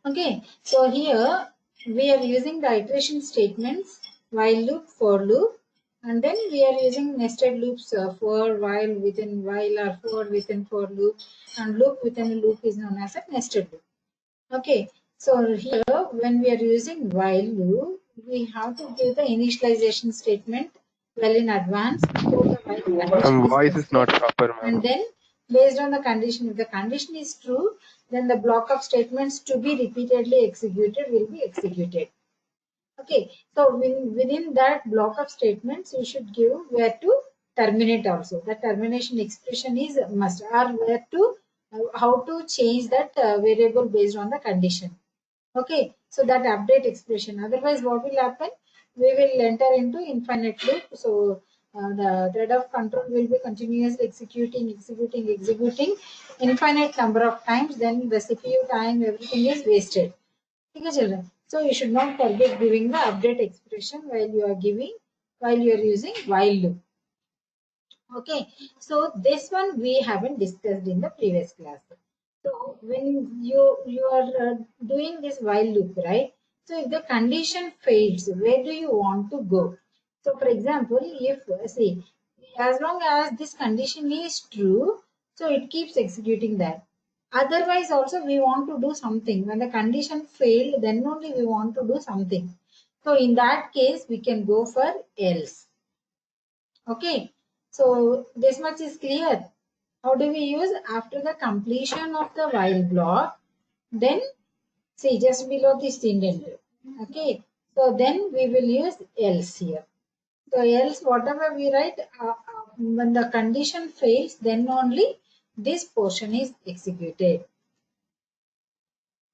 Okay, so here we are using the iteration statements while loop, for loop, and then we are using nested loops for, while, within while, or for, within for loop, and loop within a loop is known as a nested loop. Okay, so here when we are using while loop, we have to give the initialization statement well in advance before the while condition is Voice is not tested, proper, ma'am. and then based on the condition, if the condition is true, then the block of statements to be repeatedly executed will be executed. Okay, so within that block of statements, you should give where to terminate also. The termination expression is must, or where to how to change that variable based on the condition. Okay, so that update expression. Otherwise, what will happen? We will enter into infinite loop. So the thread of control will be continuously executing infinite number of times. Then the CPU time, everything is wasted. Okay, children. So you should not forget giving the update expression while you are using while loop. Okay, so this one we haven't discussed in the previous class. So when you are doing this while loop, right? So if the condition fails, where do you want to go? So for example, if see, as long as this condition is true, so it keeps executing that. Otherwise, also we want to do something. When the condition failed, then only we want to do something. So in that case, we can go for else. Okay, so this much is clear. How do we use? After the completion of the while block, then see just below this indent. Okay, so then we will use else here. So else whatever we write, when the condition fails, then only this portion is executed.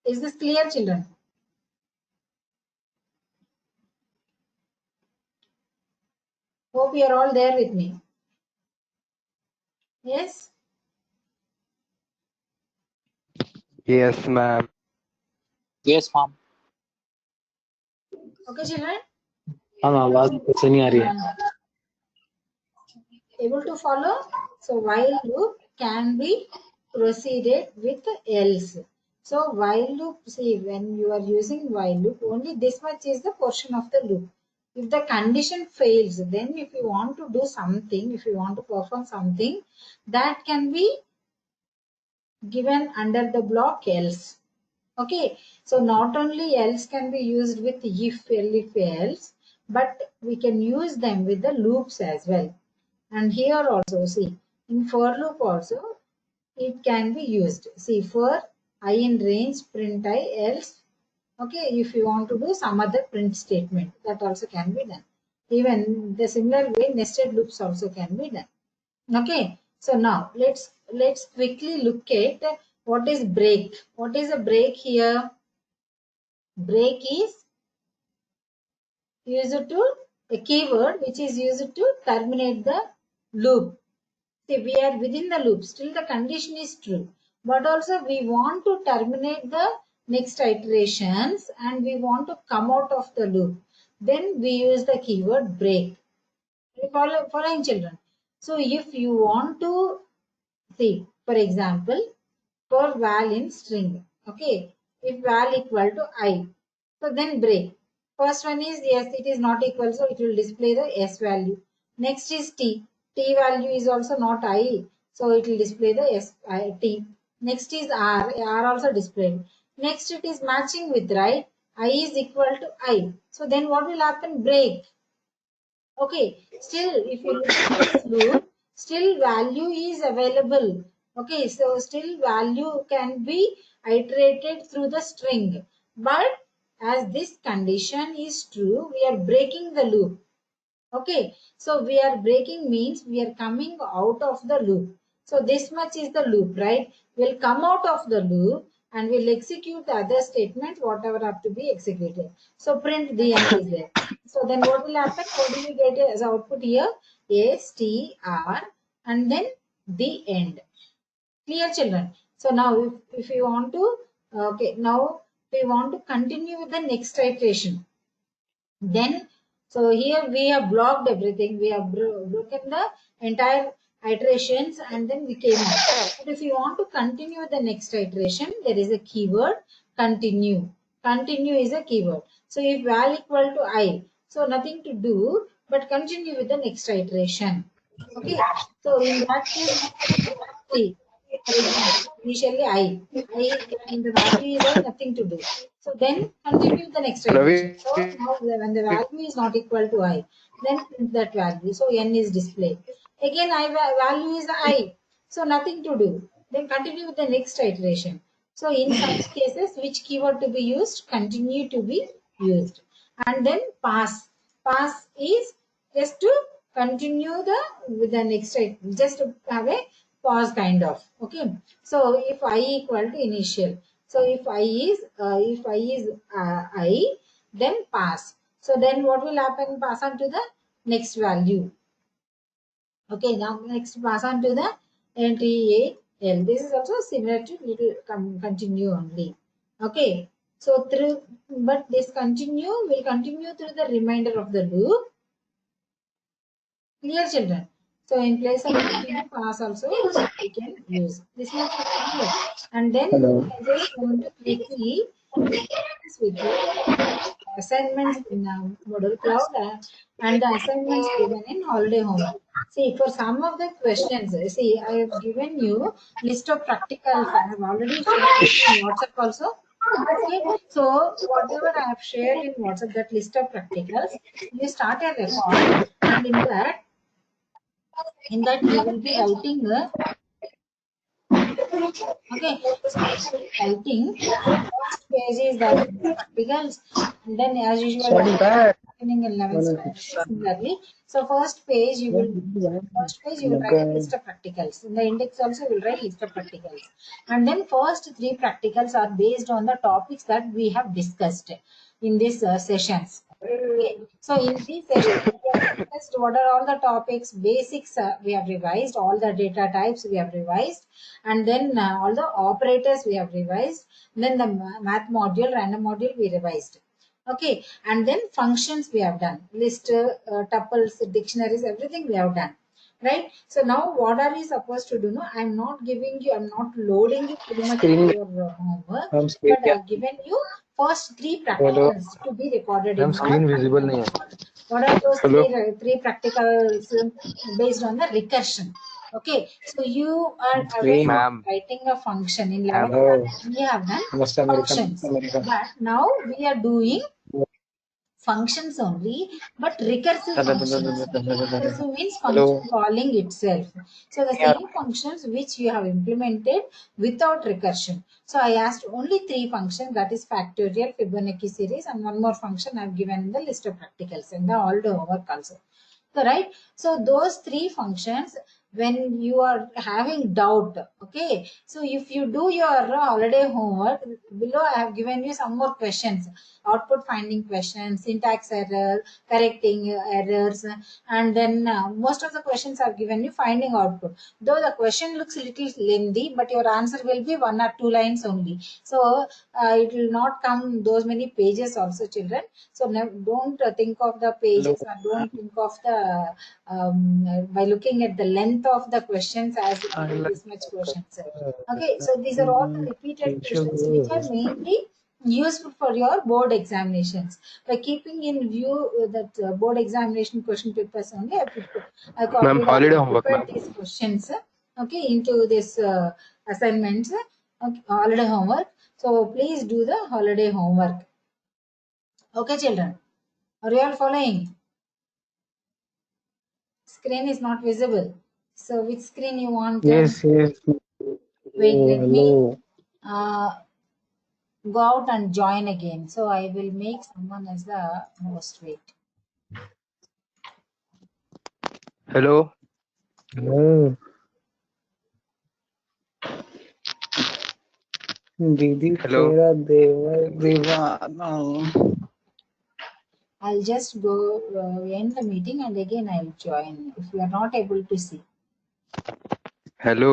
Is this clear, children? Hope you are all there with me. Yes? Yes, ma'am. Yes, ma'am. Okay, children? हाँ आवाज कैसे नहीं आ रही है? Able to follow? So while loop can be proceeded with else. So while loop, see when you are using while loop, only this much is the portion of the loop. If the condition fails, then if you want to do something, if you want to perform something, that can be given under the block else. Okay, so not only else can be used with if else, but we can use them with the loops as well. And here also, see, in for loop also, it can be used. See, for I in range, print I, else. Okay, if you want to do some other print statement, that also can be done. Even the similar way, nested loops also can be done. Okay, so now let's quickly look at what is break. What is a break here? Break is used to a keyword which is used to terminate the loop. See, we are within the loop, still the condition is true, but also we want to terminate the next iterations and we want to come out of the loop. Then we use the keyword break. Following children. So if you want to see, for example, for val in string, okay, if val equal to I, so then break. First one is yes, it is not equal, so it will display the S value. Next is T. T value is also not I, so it will display the T. Next is R. R also displayed. Next it is matching with, right? I is equal to I. So then what will happen? Break. Okay, still if you look at this loop, still value is available. Okay, so still value can be iterated through the string. But as this condition is true, we are breaking the loop. Okay, so we are breaking means we are coming out of the loop. So this much is the loop, right? We'll come out of the loop and we'll execute the other statement, whatever have to be executed. So print the end is there. So then what will happen? What do we get as output here? str and then the end. Clear, children? So now if you want to, okay, now we want to continue with the next iteration. Then, so here we have blocked everything. We have broken the entire iterations and then we came out. But if you want to continue the next iteration, there is a keyword continue. Continue is a keyword. So if val equal to I, so nothing to do, but continue with the next iteration. Okay. So in that case, see, for example, initially I and the value is I, nothing to do. So then continue the next iteration. Ravi, So now when the value is not equal to I, then print that value. So n is displayed. Again, value is I. So nothing to do. Then continue with the next iteration. So in such cases, which keyword to be used? Continue to be used. And then pass. Pass is just to continue with the next item, just to have a pause kind of. Okay. So if I equal to initial. So if I is I, then pass. So then what will happen? Pass on to the next value. Okay, now next pass on to the entry AL. This is also similar to little continue only. Okay, so but this continue will continue through the remainder of the loop. Clear, children? So in place of continue, pass also we can use. This much is clear. And then I just want to quickly discuss with you assignments in Moodle Cloud and the assignments given in holiday homework. See, for some of the questions, see, I have given you list of practicals. I have already shared it in WhatsApp also. Okay, so whatever I have shared in WhatsApp, that list of practicals, you start a record, and in that you will be writing okay, so writing first page is that practicals, and then as usual happening in 11th standard similarly. So first page you will write a list of practicals. In the index also you will write list of practicals, and then first 3 practicals are based on the topics that we have discussed in these sessions. Okay. So in these sessions we have discussed what are all the topics, basics we have revised, all the data types we have revised, and then all the operators we have revised, then the math module, random module we revised. Okay, and then functions we have done, list, tuples, dictionaries, everything we have done. Right. So now what are you supposed to do? No, I'm not loading you pretty much your homework, but I've given you first 3 practicals to be recorded in screen visible nahi hai. what are those Hello. three practicals based on the recursion? Okay, so you are aware of Ma'am. writing a function in 11th. We have done functions, but now we are doing functions only, but recursive functions. Recursive means function calling itself. So the same functions which you have implemented without recursion. So I asked only 3 functions, that is factorial, Fibonacci series, and one more function I have given in the list of practicals and the all the homework also. So, right. So those 3 functions, when you are having doubt, okay, so if you do your holiday homework, below I have given you some more questions, output finding questions, syntax error, correcting errors, and then most of the questions I've given you finding output. Though the question looks a little lengthy, but your answer will be 1 or 2 lines only. So it will not come those many pages also, children. So don't think of the pages, or don't think of the by looking at the length of the questions as this much questions. Okay, so these are all the repeated questions which are mainly useful for your board examinations. By keeping in view that board examination question papers only, I copied holiday and homework, prepared ma'am. these questions okay, into this assignments, okay, holiday homework. So please do the holiday homework. Okay, children, are you all following? Screen is not visible. So which screen you want? Yes. Wait, let me go out and join again. So I will make someone as the host. Wait. Hello. दीदी Hello. तेरा दीवाना. I'll just go end the meeting and again I'll join if you are not able to see. Hello.